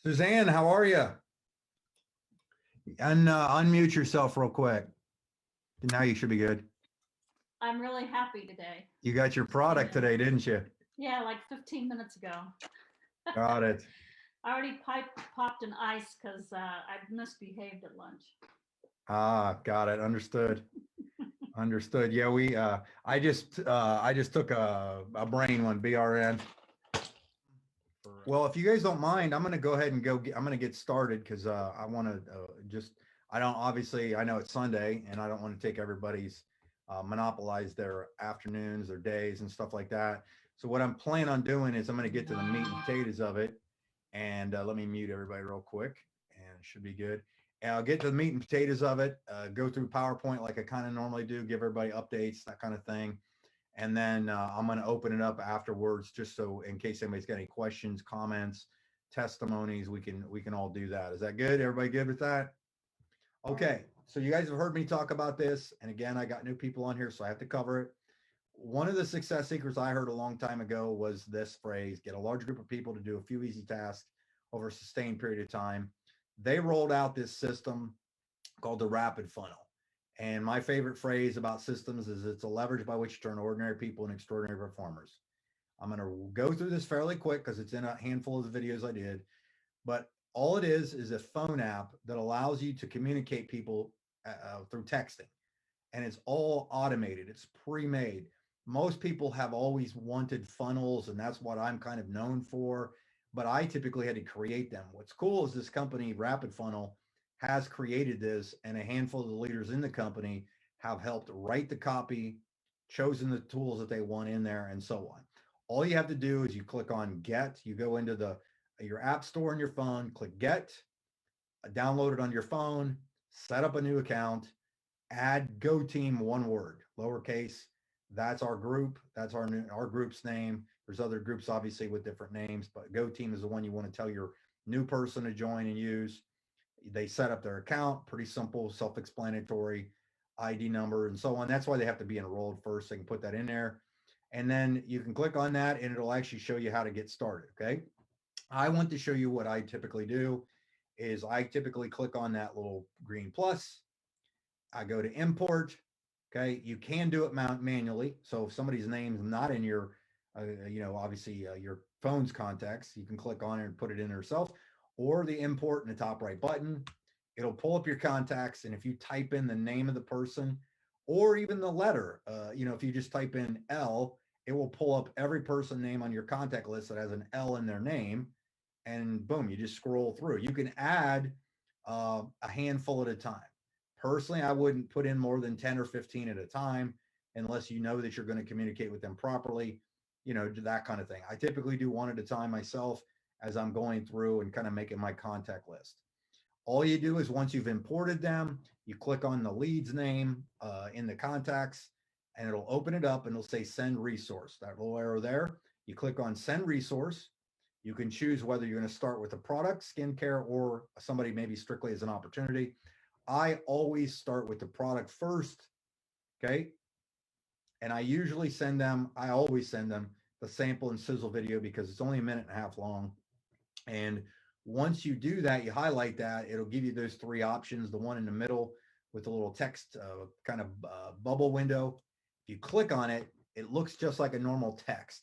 Suzanne, how are you? Unmute yourself real quick. Now you should be good. I'm really happy today. You got your product today, didn't you? Yeah, like 15 minutes ago. Got it. I already popped an ice because I misbehaved at lunch. Got it. Understood. Understood. Yeah, I just took a brain one, BRN. Well, if you guys don't mind, I'm going to go ahead and I'm going to get started because I want to I know it's Sunday and I don't want to take everybody's monopolize their afternoons or days and stuff like that. So what I'm planning on doing is I'm going to get to the meat and potatoes of it. And let me mute everybody real quick and it should be good. And I'll get to the meat and potatoes of it, go through PowerPoint like I kind of normally do, give everybody updates, that kind of thing. And then I'm going to open it up afterwards, just so in case anybody's got any questions, comments, testimonies, we can all do that. Is that good? Everybody good with that? Okay. So you guys have heard me talk about this. And again, I got new people on here, so I have to cover it. One of the success secrets I heard a long time ago was this phrase: get a large group of people to do a few easy tasks over a sustained period of time. They rolled out this system called the rapid funnel. And my favorite phrase about systems is it's a leverage by which to turn ordinary people into extraordinary performers. I'm going to go through this fairly quick because it's in a handful of the videos I did. But all it is a phone app that allows you to communicate people through texting. And it's all automated. It's pre-made. Most people have always wanted funnels, and that's what I'm kind of known for. But I typically had to create them. What's cool is this company, Rapid Funnel, has created this, and a handful of the leaders in the company have helped write the copy, chosen the tools that they want in there, and so on. All you have to do is you click on Get. You go into your app store on your phone, click Get, download it on your phone, set up a new account, add Go Team, one word, lowercase. That's our group. That's our group's name. There's other groups obviously with different names, but Go Team is the one you want to tell your new person to join and use. They set up their account, pretty simple, self-explanatory, ID number and so on. That's why they have to be enrolled first. They can put that in there. And then you can click on that and it'll actually show you how to get started. Okay. I want to show you what I typically do is I typically click on that little green plus. I go to import. Okay. You can do it manually. So if somebody's name's not in your, obviously your phone's contacts, you can click on it and put it in yourself, or the import in the top right button. It'll pull up your contacts. And if you type in the name of the person or even the letter, if you just type in L, it will pull up every person name on your contact list that has an L in their name. And boom, you just scroll through. You can add a handful at a time. Personally, I wouldn't put in more than 10 or 15 at a time unless you know that you're going to communicate with them properly, that kind of thing. I typically do one at a time myself as I'm going through and kind of making my contact list. All you do is once you've imported them, you click on the lead's name in the contacts, and it'll open it up and it'll say send resource. That little arrow there, you click on send resource. You can choose whether you're going to start with a product, skincare, or somebody maybe strictly as an opportunity. I always start with the product first, okay? And I always send them the sample and sizzle video because it's only a minute and a half long. And once you do that, you highlight that, it'll give you those three options, the one in the middle with the little text bubble window. If you click on it, it looks just like a normal text.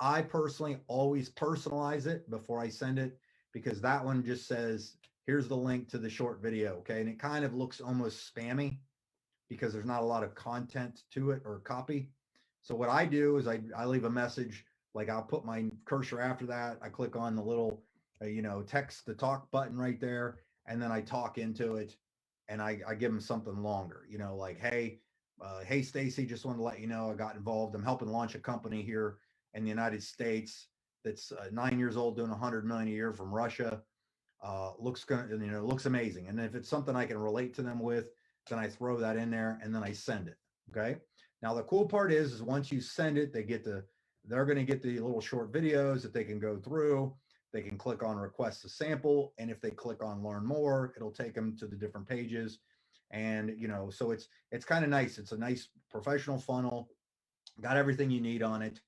I personally always personalize it before I send it because that one just says, here's the link to the short video, okay? And it kind of looks almost spammy because there's not a lot of content to it or copy. So what I do is I leave a message, like I'll put my cursor after that. I click on the little, text to talk button right there. And then I talk into it and I give them something longer, like, hey, Stacy, just wanted to let you know I got involved. I'm helping launch a company here in the United States that's 9 years old, doing 100 million a year from Russia. Looks amazing. And if it's something I can relate to them with, then I throw that in there and then I send it. Okay. Now the cool part is once you send it, they're going to get the little short videos that they can go through. They can click on request a sample. And if they click on learn more, it'll take them to the different pages. And, so it's kind of nice. It's a nice professional funnel, got everything you need on it.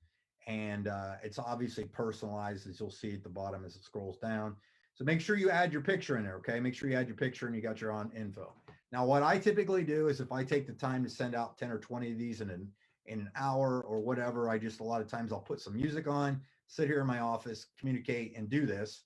And it's obviously personalized, as you'll see at the bottom as it scrolls down. So make sure you add your picture in there, okay? Make sure you add your picture and you got your on info. Now, what I typically do is if I take the time to send out 10 or 20 of these in an hour or whatever, a lot of times I'll put some music on, sit here in my office, communicate, and do this.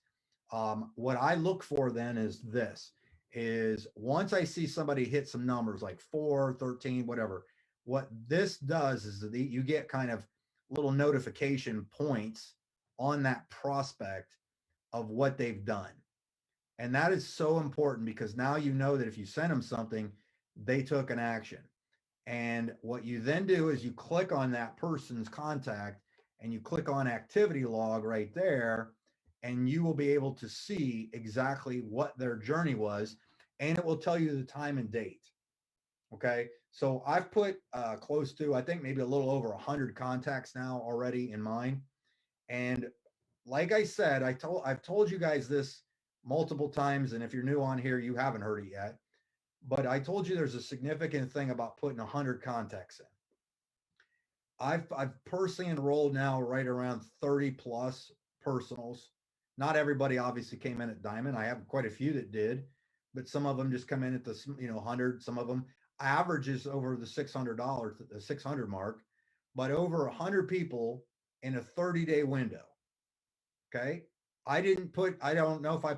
What I look for then is once I see somebody hit some numbers like 4, 13, whatever, what this does is that you get kind of little notification points on that prospect of what they've done. And that is so important because now you know that if you send them something, they took an action. And what you then do is you click on that person's contact and you click on activity log right there, and you will be able to see exactly what their journey was, and it will tell you the time and date. Okay. So I've put close to, I think maybe a little over 100 contacts now already in mine. And like I said, I've told you guys this multiple times, and if you're new on here, you haven't heard it yet. But I told you there's a significant thing about putting 100 contacts in. I've personally enrolled now right around 30 plus personals. Not everybody obviously came in at Diamond. I have quite a few that did, but some of them just come in at the 100. Some of them averages over the $600, the 600 mark, but over 100 people in a 30-day window. Okay. I don't know if I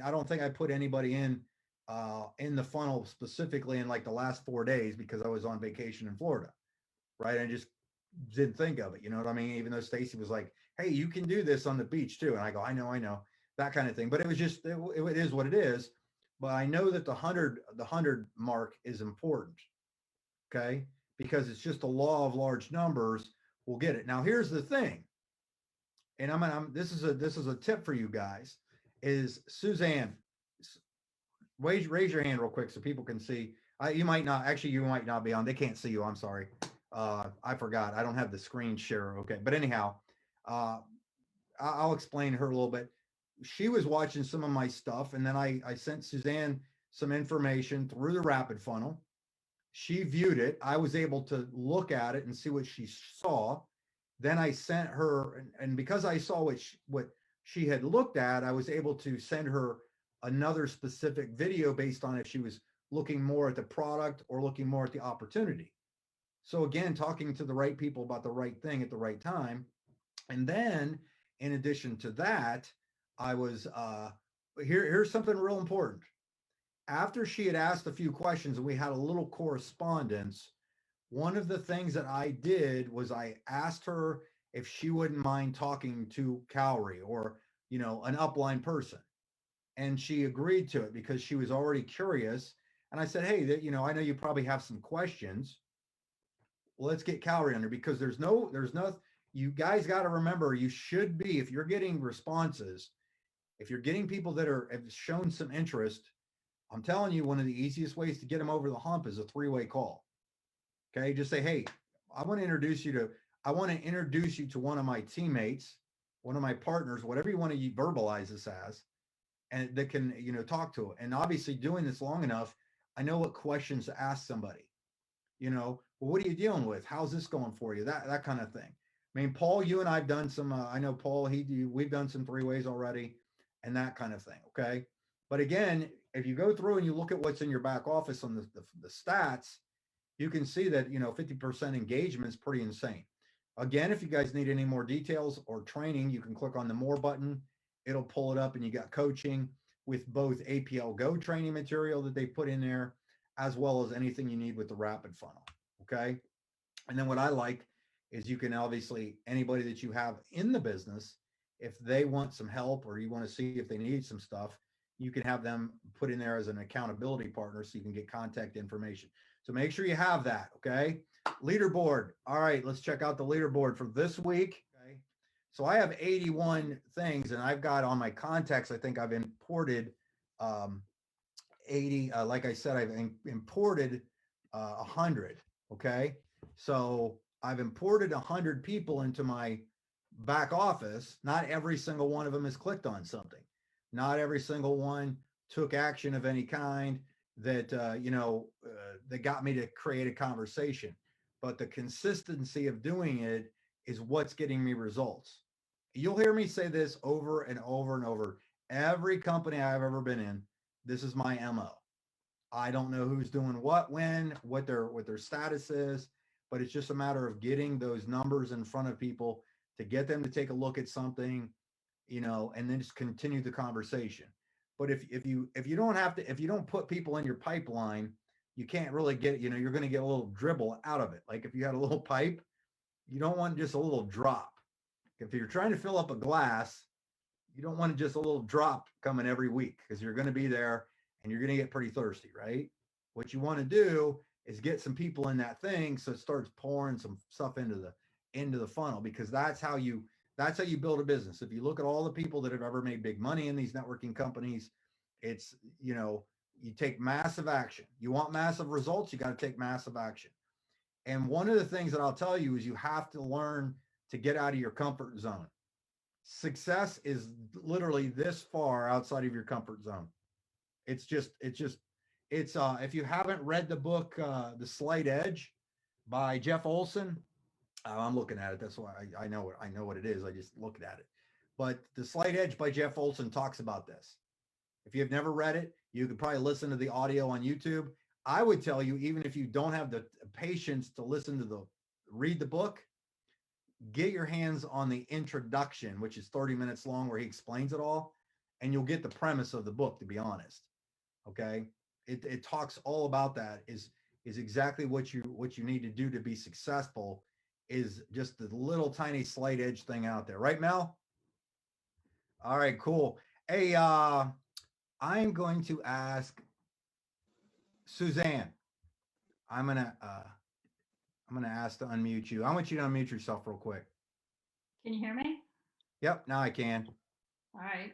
don't think I put anybody in the funnel specifically in like the last 4 days because I was on vacation in Florida. Right. I just didn't think of it. You know what I mean? Even though Stacy was like, hey, you can do this on the beach too. And I go, I know, that kind of thing. But it was just, it is what it is. But I know that the 100 mark is important. Okay. Because it's just a law of large numbers. We'll get it. Now, here's the thing. And this is a tip for you guys is Suzanne, raise your hand real quick so people can see. You might not be on. They can't see you. I'm sorry. I forgot. I don't have the screen share. Okay. But anyhow, I'll explain her a little bit. She was watching some of my stuff, and then I sent Suzanne some information through the rapid funnel. She viewed it. I was able to look at it and see what she saw. Then I sent her, and because I saw what she had looked at, I was able to send her another specific video based on if she was looking more at the product or looking more at the opportunity. So again, talking to the right people about the right thing at the right time. And then in addition to that, I was here's something real important. After she had asked a few questions and we had a little correspondence, one of the things that I did was I asked her if she wouldn't mind talking to Cowrie or, an upline person. And she agreed to it because she was already curious. And I said, hey, I know you probably have some questions. Well, let's get Cowrie under because there's no, you guys got to remember, you should be, if you're getting responses, if you're getting people that have shown some interest, I'm telling you, one of the easiest ways to get them over the hump is a 3-way call. Okay. Just say, hey, I want to introduce you to one of my teammates, one of my partners, whatever you want to verbalize this as, and that can, talk to it. And obviously doing this long enough, I know what questions to ask somebody, well, what are you dealing with? How's this going for you? That kind of thing. I mean, Paul, you and I've done some, I know Paul, we've done some 3-ways already and that kind of thing. Okay. But again, if you go through and you look at what's in your back office on the stats, you can see that, 50% engagement is pretty insane. Again, if you guys need any more details or training, you can click on the more button. It'll pull it up and you got coaching with both APL Go training material that they put in there, as well as anything you need with the rapid funnel. Okay. And then what I like is you can obviously, anybody that you have in the business, if they want some help or you want to see if they need some stuff, you can have them put in there as an accountability partner so you can get contact information. So make sure you have that. Okay. Leaderboard. All right. Let's check out the leaderboard for this week. Okay. So I have 81 things and I've got on my contacts, I think I've imported 80. Like I said, I've imported 100. Okay. So I've imported 100 people into my back office. Not every single one of them has clicked on something. Not every single one took action of any kind that, that got me to create a conversation. But the consistency of doing it is what's getting me results. You'll hear me say this over and over and over. Every company I've ever been in, this is my MO. I don't know who's doing what, when, what their status is, but it's just a matter of getting those numbers in front of people to get them to take a look at something, and then just continue the conversation. But if you don't have to, if you don't put people in your pipeline, you can't really get, you're going to get a little dribble out of it. Like if you had a little pipe, you don't want just a little drop. If you're trying to fill up a glass, you don't want just a little drop coming every week because you're going to be there and you're going to get pretty thirsty, right? What you want to do is get some people in that thing so it starts pouring some stuff into the funnel, because that's how you build a business. If you look at all the people that have ever made big money in these networking companies, it's, you take massive action. You want massive results, you got to take massive action. And one of the things that I'll tell you is you have to learn to get out of your comfort zone. Success is literally this far outside of your comfort zone. It's if you haven't read the book The Slight Edge by Jeff Olson, I'm looking at it. That's why I know what it is. I just looked at it. But The Slight Edge by Jeff Olson talks about this. If you've never read it, you could probably listen to the audio on YouTube. I would tell you, even if you don't have the patience to read the book, get your hands on the introduction, which is 30 minutes long, where he explains it all, and you'll get the premise of the book, to be honest. Okay. It talks all about that, is exactly what you need to do to be successful, is just the little tiny slight edge thing out there. Right, Mel? All right, cool. Hey, I'm going to ask Suzanne. I'm gonna ask to unmute you. I want you to unmute yourself real quick. Can you hear me? Yep, now I can. All right.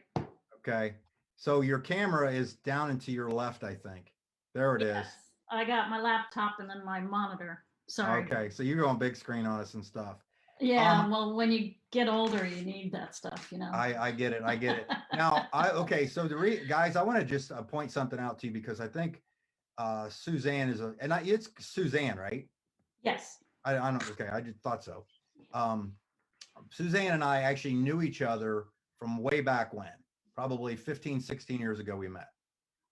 Okay. So your camera is down and to your left, I think. There it is. I got my laptop and then my monitor. Sorry. Okay, so you're going big screen on us and stuff. Yeah, well, when you get older, you need that stuff, I get it. Now, so guys, I want to just point something out to you, because I think Suzanne it's Suzanne, right? Yes. I don't. Okay, I just thought so. Suzanne and I actually knew each other from way back when, probably 15, 16 years ago we met,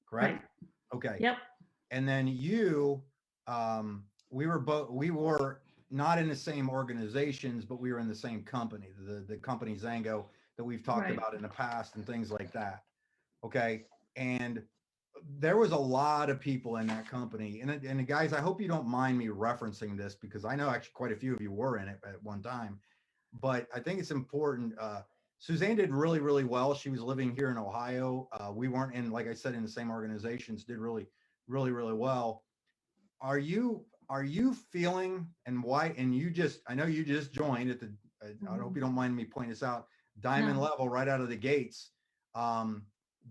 correct? Right. Okay. Yep. And then we were not in the same organizations, but we were in the same company, the company Zango that we've talked about in the past and things like that. Okay. And there was a lot of people in that company. And guys, I hope you don't mind me referencing this, because I know actually quite a few of you were in it at one time, but I think it's important. Suzanne did really, really well. She was living here in Ohio. We weren't in, like I said, in the same organizations, did really, really, really well. Are you feeling, and why, and I know you just joined at the, I hope you don't mind me pointing this out, diamond level right out of the gates.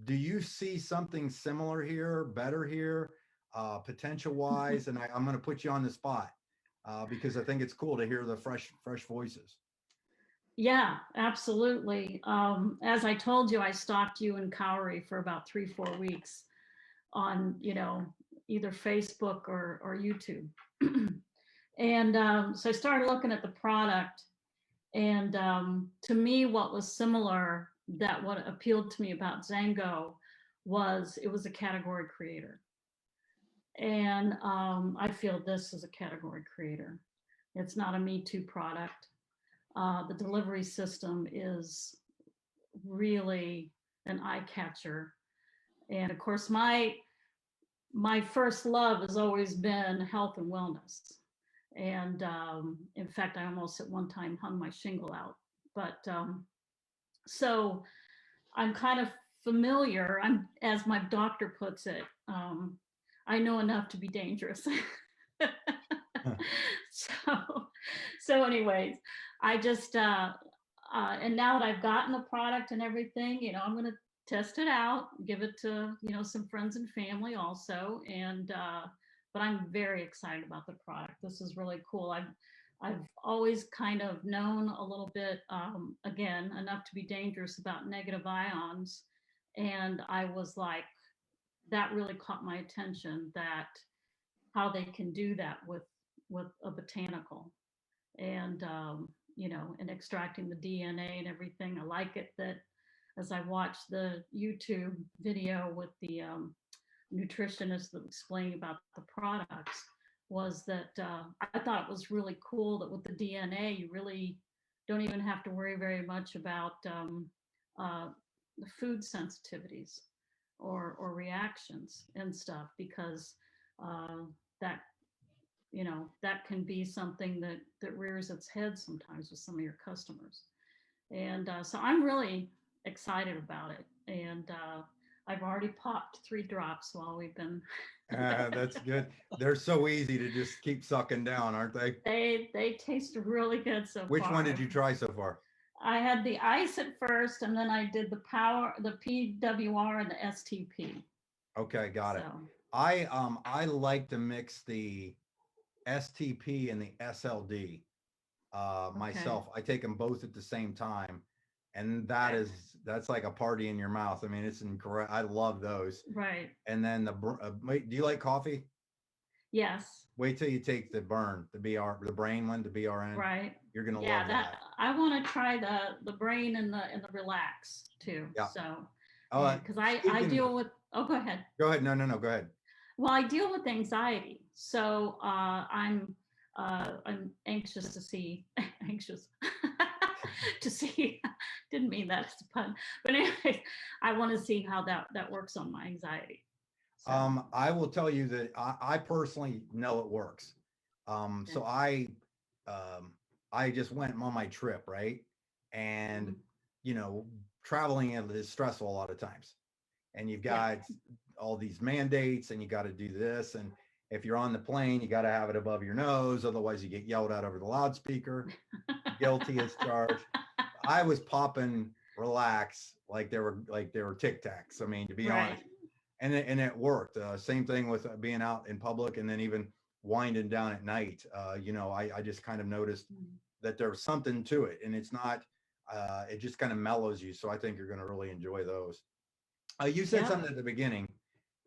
Do you see something similar here, better here, potential wise? And I'm going to put you on the spot because I think it's cool to hear the fresh voices. Yeah, absolutely. As I told you, I stalked you in Cowrie for about 3-4 weeks on, either Facebook or YouTube. And so I started looking at the product, and to me, what was similar, that what appealed to me about Zango was it was a category creator. And I feel this is a category creator. It's not a Me Too product. The delivery system is really an eye catcher. And of course, my first love has always been health and wellness. And in fact, I almost at one time hung my shingle out. But so I'm kind of familiar. As my doctor puts it, I know enough to be dangerous. So anyways, I just, and now that I've gotten the product and everything, I'm going to test it out, give it to, some friends and family also. And, but I'm very excited about the product. This is really cool. I've always kind of known a little bit, again, enough to be dangerous about negative ions. And I was like, that really caught my attention, that how they can do that with a botanical, and and extracting the DNA and everything. I like it that as I watched the YouTube video with the nutritionist that was explaining about the products, was that I thought it was really cool that with the DNA, you really don't even have to worry very much about the food sensitivities or reactions and stuff, because that that can be something that rears its head sometimes with some of your customers. And so I'm really excited about it. And I've already popped 3 drops while we've been. That's good. They're so easy to just keep sucking down, aren't they? They taste really good so Which far. one did you try so far? I had the ice at first, and then I did the PWR and the STP. Okay, got it. So, I like to mix the STP and the SLD myself. I take them both at the same time, and that's like a party in your mouth. I mean, it's incredible. I love those. right. And then wait, do you like coffee? Yes. Wait till you take the the brain one, the BRN. Right. You're gonna Yeah, love that. I want to try the brain and the relax too. Yeah. So, Oh, because I deal with. Oh, go ahead. Go ahead. No, go ahead. Well, I deal with anxiety, so I'm anxious to see anxious to see. Didn't mean that as a pun, but anyway, I want to see how that works on my anxiety. So, I will tell you that I personally know it works. So I just went on my trip, right? And traveling is stressful a lot of times, and you've got all these mandates, and you got to do this, and if you're on the plane, you got to have it above your nose, otherwise you get yelled at over the loudspeaker. Guilty as charged. I was popping relax like they were Tic Tacs. I mean, to be honest, and it worked. Same thing with being out in public, and then even winding down at night. I just kind of noticed that there's something to it, and it's not. It just kind of mellows you. So I think you're going to really enjoy those. You said something at the beginning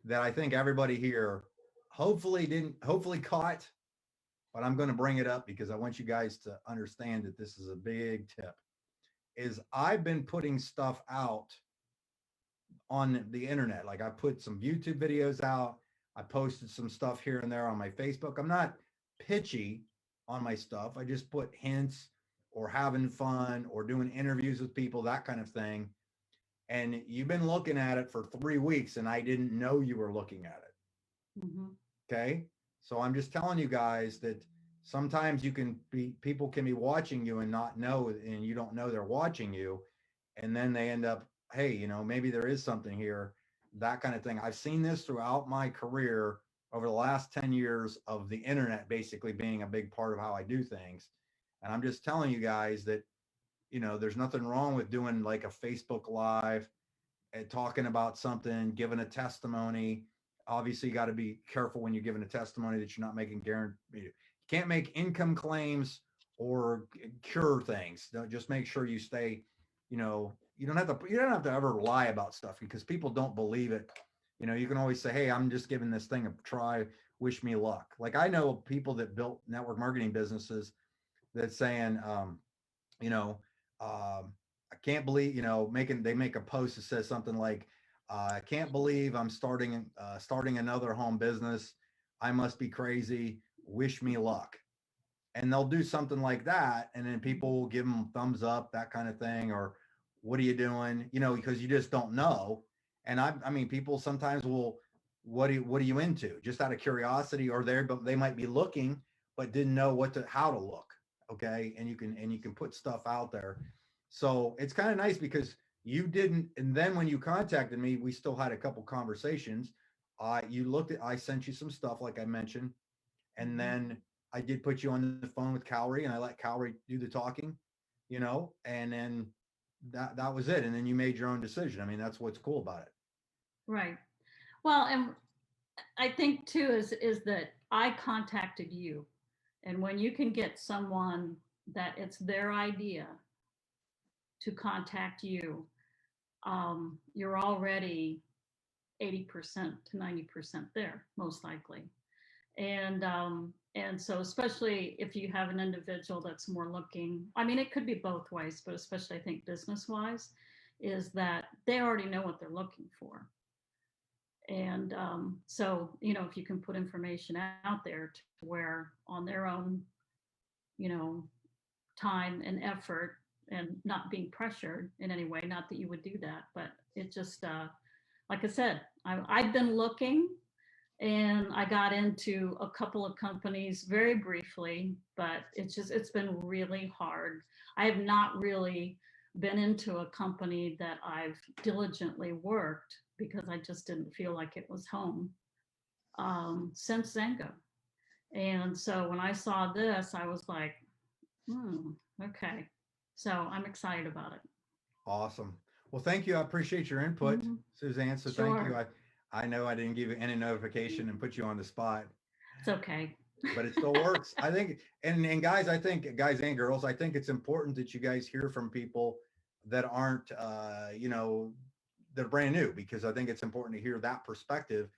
that I think everybody here hopefully caught, but I'm going to bring it up because I want you guys to understand that this is a big tip. Is I've been putting stuff out on the internet. Like I put some YouTube videos out. I posted some stuff here and there on my Facebook. I'm not pitchy on my stuff. I just put hints or having fun or doing interviews with people, that kind of thing. And you've been looking at it for 3 weeks and I didn't know you were looking at it. Mm-hmm. Okay. So I'm just telling you guys that sometimes people can be watching you and not know, and you don't know they're watching you. And then they end up, hey, maybe there is something here, that kind of thing. I've seen this throughout my career over the last 10 years of the internet basically being a big part of how I do things. And I'm just telling you guys that, there's nothing wrong with doing like a Facebook Live and talking about something, giving a testimony. Obviously, you got to be careful when you're giving a testimony that you're not making guarantee. You can't make income claims or cure things. Don't just make sure you stay, you don't have to ever lie about stuff because people don't believe it. You can always say, hey, I'm just giving this thing a try. Wish me luck. Like I know people that built network marketing businesses that's saying, I can't believe, they make a post that says something like, I can't believe I'm starting another home business. I must be crazy. Wish me luck. And they'll do something like that. And then people will give them thumbs up, that kind of thing. Or what are you doing? Because you just don't know. And I mean, people sometimes will, what are you into? Just out of curiosity, or but they might be looking, but didn't know how to look. Okay. And you can put stuff out there. So it's kind of nice because you didn't. And then when you contacted me, we still had a couple conversations. I sent you some stuff, like I mentioned. And then I did put you on the phone with Calorie, and I let Calorie do the talking, and then that was it. And then you made your own decision. I mean, that's what's cool about it. Right. Well, and I think too is that I contacted you, and when you can get someone that it's their idea to contact you, you're already 80% to 90% there, most likely. And so especially if you have an individual that's more looking, I mean, it could be both ways, but especially I think business wise, is that they already know what they're looking for. And so, if you can put information out there to where on their own, time and effort and not being pressured in any way, not that you would do that, but it just, like I said, I've been looking and I got into a couple of companies very briefly, but it's been really hard. I have not really been into a company that I've diligently worked because I just didn't feel like it was home since Zango. And so when I saw this, I was like, okay. So I'm excited about it. Awesome. Well, thank you. I appreciate your input, Suzanne. So thank you. Sure. I know I didn't give you any notification and put you on the spot, It's okay. but it still works. I think, and guys, I think guys and girls, I think it's important that you guys hear from people that aren't, that are brand new, because I think it's important to hear that perspective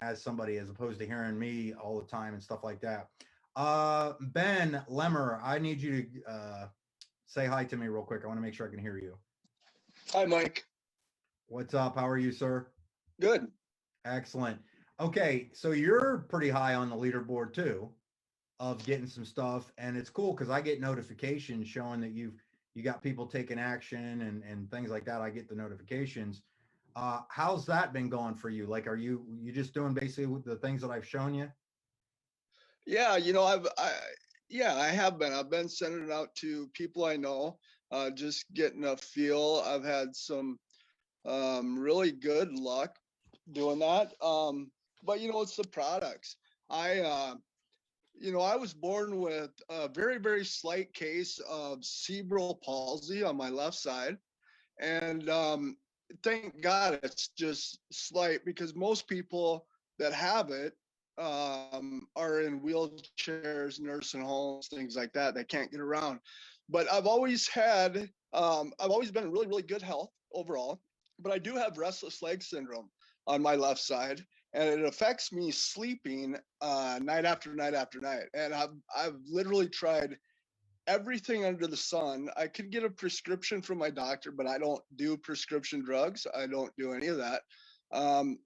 as somebody, as opposed to hearing me all the time and stuff like that. Ben Lemmer, I need you to say hi to me real quick. I want to make sure I can hear you. Hi, Mike. What's up? How are you, sir? Good. Excellent. Okay, so you're pretty high on the leaderboard too, of getting some stuff, and it's cool because I get notifications showing that you got people taking action and things like that. I get the notifications. How's that been going for you? Like, are you just doing basically the things that I've shown you? Yeah, I have been. I've been sending it out to people I know, just getting a feel. I've had some really good luck doing that. But it's the products. I was born with a very, very slight case of cerebral palsy on my left side. And thank God it's just slight, because most people that have it are in wheelchairs, nursing homes, things like that. They can't get around. But I've always been in really, really good health overall. But I do have restless leg syndrome on my left side, and it affects me sleeping night after night after night. And I've literally tried everything under the sun. I could get a prescription from my doctor, but I don't do prescription drugs. I don't do any of that.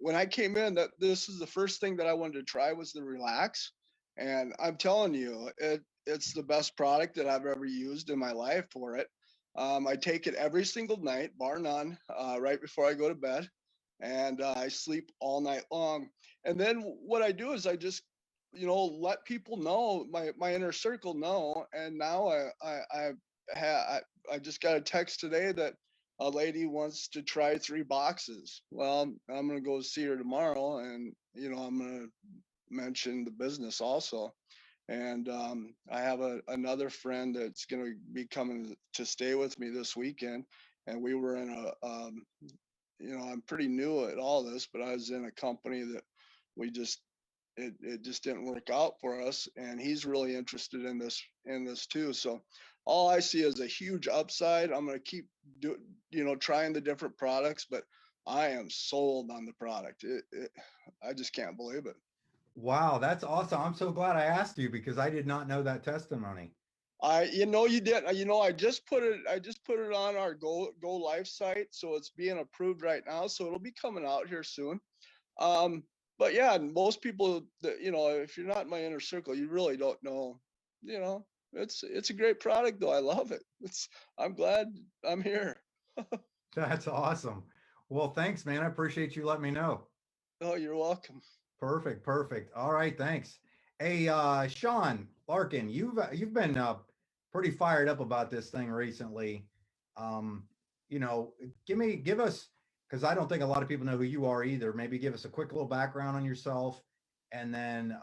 When I came in, that this is the first thing that I wanted to try was the Relax. And I'm telling you, it's the best product that I've ever used in my life for it. I take it every single night, bar none, right before I go to bed. And I sleep all night long. And then what I do is I just, let people know, my inner circle know. And now I just got a text today that a lady wants to try 3 boxes. Well, I'm going to go see her tomorrow, and I'm going to mention the business also. And I have another friend that's going to be coming to stay with me this weekend, and we were in I'm pretty new at all this, but I was in a company that it just didn't work out for us, and he's really interested in this too. So all I see is a huge upside. I'm going to keep trying the different products, but I am sold on the product. I just can't believe it. Wow, that's awesome. I'm so glad I asked you, because I did not know that testimony. You did. I just put it on our Go Life site, so it's being approved right now. So it'll be coming out here soon. But yeah, most people that, if you're not in my inner circle, you really don't know. It's a great product though. I love it. I'm glad I'm here. That's awesome. Well, thanks, man. I appreciate you letting me know. Oh, you're welcome. Perfect. All right, thanks. Hey, Sean Larkin, you've been pretty fired up about this thing recently. Give us, because I don't think a lot of people know who you are either. Maybe give us a quick little background on yourself, and then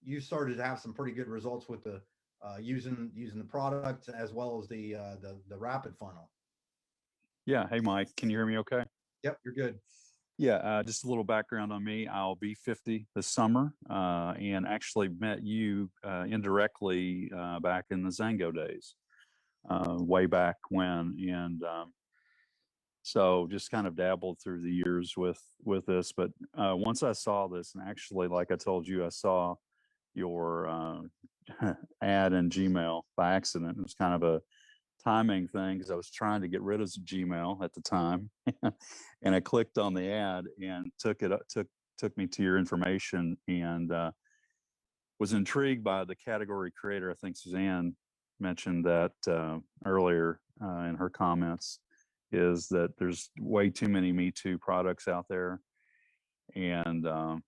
you started to have some pretty good results with the using the product, as well as the rapid funnel. Yeah. Hey, Mike, can you hear me okay? Yep, you're good. Yeah. Just a little background on me. I'll be 50 this summer, and actually met you indirectly back in the Zango days, way back when. And so just kind of dabbled through the years with this. But once I saw this, and actually, like I told you, I saw your ad in Gmail by accident. It was kind of a timing thing because I was trying to get rid of Gmail at the time, and I clicked on the ad and took me to your information, and was intrigued by the category creator. I think Suzanne mentioned that earlier in her comments, is that there's way too many Me Too products out there. And, I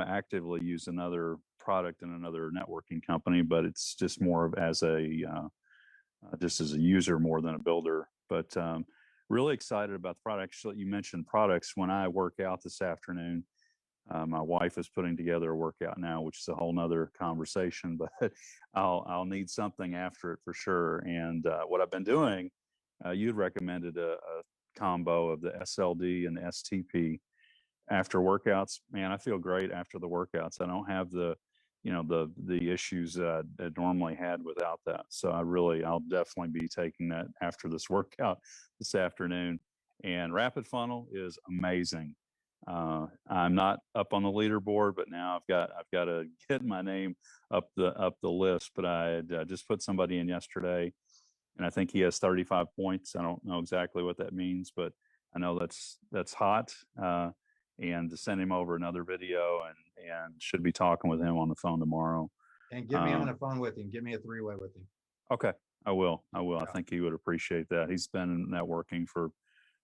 actively use another product in another networking company, but it's just more of as just as a user more than a builder. But really excited about the product. Actually, you mentioned products. When I work out this afternoon, my wife is putting together a workout now, which is a whole nother conversation, but I'll need something after it for sure. And what I've been doing, you'd recommended a combo of the SLD and the STP after workouts. Man, I feel great after the workouts. I don't have the issues that I normally had without that. So I'll definitely be taking that after this workout this afternoon. And Rapid Funnel is amazing. I'm not up on the leaderboard, but now I've got to get my name up the list. But I just put somebody in yesterday, and I think he has 35 points. I don't know exactly what that means, but I know that's hot. And to send him over another video, and should be talking with him on the phone tomorrow. And get me on the phone with him. Give me a 3-way with him. Okay, I will. Yeah. I think he would appreciate that. He's been networking for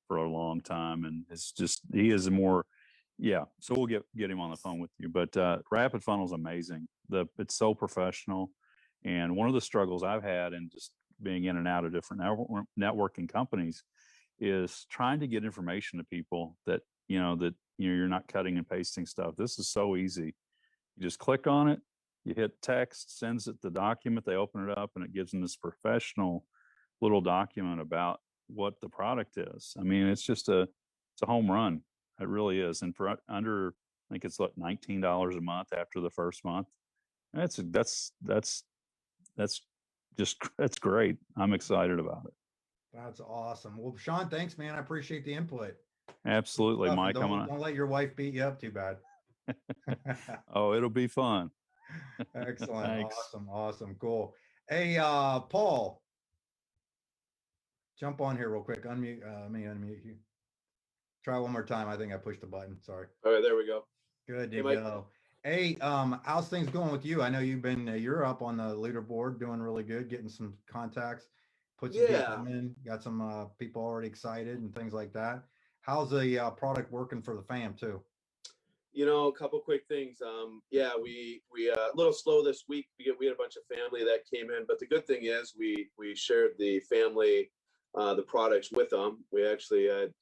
a long time, and he is more. Yeah, so we'll get him on the phone with you. But Rapid Funnel is amazing. It's so professional, and one of the struggles I've had in just being in and out of different networking companies is trying to get information to people that you're not cutting and pasting stuff. This is so easy. You just click on it, you hit text, sends it the document, they open it up, and it gives them this professional little document about what the product is. I mean, it's a home run. It really is. And for under, I think it's like $19 a month after the first month. That's great. I'm excited about it. That's awesome. Well, Sean, thanks, man. I appreciate the input. Absolutely, Mike. Don't let your wife beat you up too bad. Oh, it'll be fun. Excellent. Awesome. Cool. Hey, Paul, jump on here real quick. Unmute. Let me unmute you. Try one more time. I think I pushed the button. Sorry. All right, there we go. Good to go. Hey, how's things going with you? I know you're up on the leaderboard, doing really good, getting some contacts, put some people in, got some people already excited and things like that. How's the product working for the fam too? A couple quick things. We a little slow this week. We had a bunch of family that came in, but the good thing is we shared the family the products with them. We actually had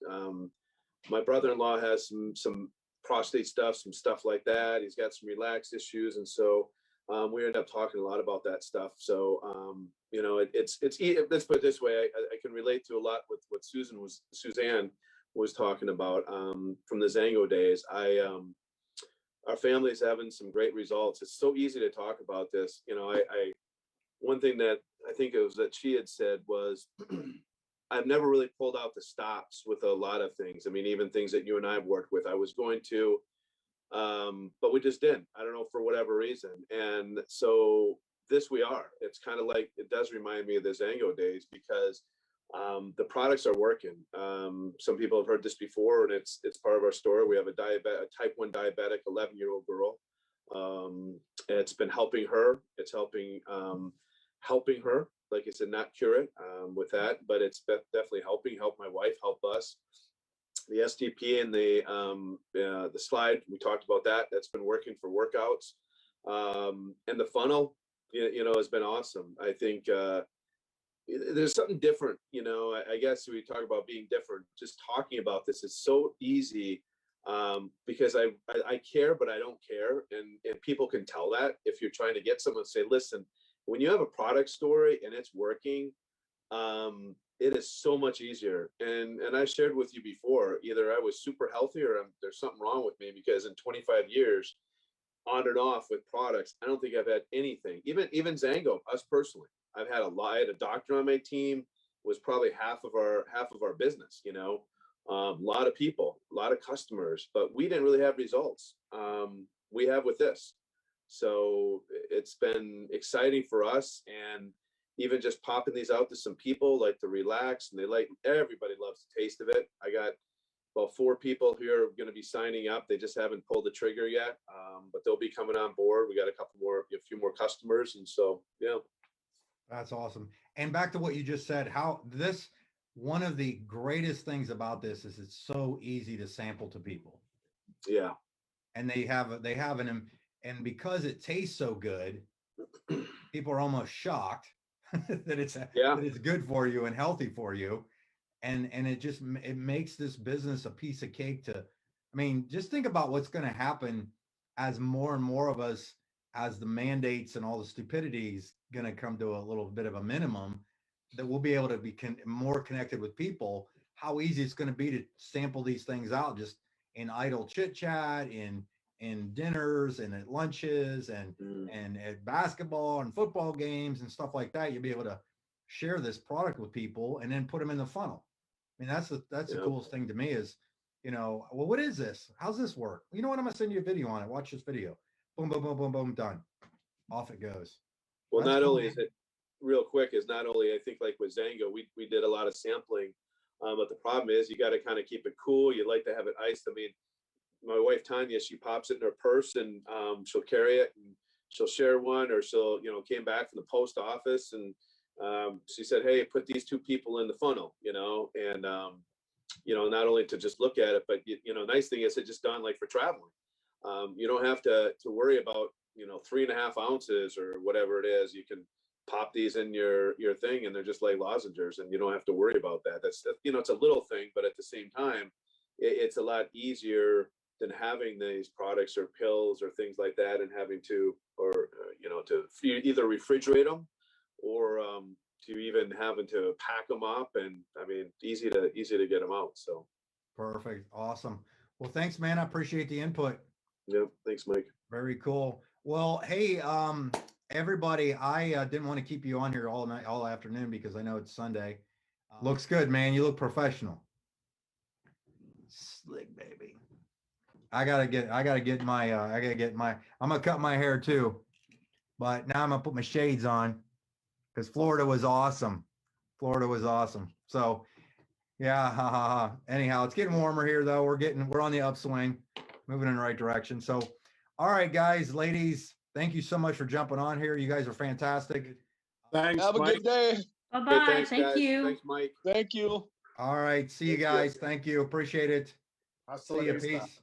my brother-in-law has some prostate stuff, some stuff like that. He's got some relax issues, and so we ended up talking a lot about that stuff. So it's let's put it this way. I can relate to a lot with what Suzanne was talking about from the Zango days. Our family's having some great results. It's so easy to talk about this. One thing that I think it was that she had said was, I've never really pulled out the stops with a lot of things. I mean, even things that you and I have worked with, I was going to, but we just didn't. I don't know, for whatever reason. And so this we are. It's kind of like, it does remind me of the Zango days, because the products are working. Some people have heard this before, and it's part of our story. We have a type 1 diabetic 11-year-old girl. It's been helping her. It's helping her. Like I said, not cure it with that, but it's definitely help my wife, help us. The STP and the slide, we talked about that. That's been working for workouts. And the funnel, has been awesome. I think there's something different. I guess we talk about being different. Just talking about this is so easy because I care, but I don't care. And people can tell that if you're trying to get someone to say, listen, when you have a product story and it's working, it is so much easier. And I shared with you before, either I was super healthy or there's something wrong with me, because in 25 years on and off with products, I don't think I've had anything. Even Zango, us personally, I had a doctor on my team, was probably half of our business, a lot of people, a lot of customers, but we didn't really have results. We have with this. So it's been exciting for us. And, even just popping these out to some people like to relax, and everybody loves the taste of it. I got about 4 people here are going to be signing up. They just haven't pulled the trigger yet, but they'll be coming on board. We got a few more customers. And so, yeah. That's awesome. And back to what you just said, one of the greatest things about this is it's so easy to sample to people. Yeah. And they have and because it tastes so good, people are almost shocked that it's good for you and healthy for you. And it makes this business a piece of cake just think about what's going to happen as more and more of us, as the mandates and all the stupidity is going to come to a little bit of a minimum, that we'll be able to be more connected with people, how easy it's going to be to sample these things out just in idle chit chat, in dinners and at lunches and at basketball and football games and stuff like that. You'll be able to share this product with people and then put them in the funnel. I mean, that's the coolest thing to me is, well, what is this? How's this work? You know what? I'm going to send you a video on it. Watch this video. Boom, boom, boom, boom, boom, done. Off it goes. Well, not only is it real quick, I think like with Zango, we did a lot of sampling, but the problem is you got to kind of keep it cool. You'd like to have it iced. I mean, my wife, Tanya, she pops it in her purse and she'll carry it and she'll share one, or she'll, came back from the post office and she said, hey, put these 2 people in the funnel, and, not only to just look at it, but, nice thing is it just done like for traveling. You don't have to worry about, 3.5 ounces or whatever it is. You can pop these in your thing and they're just like lozenges and you don't have to worry about that. That's, it's a little thing, but at the same time, it's a lot easier than having these products or pills or things like that and having to, to either refrigerate them or to even having to pack them up. And I mean, easy to get them out. So. Perfect. Awesome. Well, thanks, man. I appreciate the input. Yeah. Thanks, Mike. Very cool. Well, hey, everybody, I didn't want to keep you on here all afternoon because I know it's Sunday. Looks good, man. You look professional. Slick, baby. I'm gonna cut my hair too, but now I'm gonna put my shades on because Florida was awesome. So yeah, anyhow, it's getting warmer here though. We're on the upswing, moving in the right direction. So, all right, guys, ladies, thank you so much for jumping on here. You guys are fantastic. Thanks. Have a good day. Bye-bye. Hey, thanks, Thank guys. you. Thanks, Mike. Thank you. All right, see you guys. Thank you. Appreciate it. See you. Peace.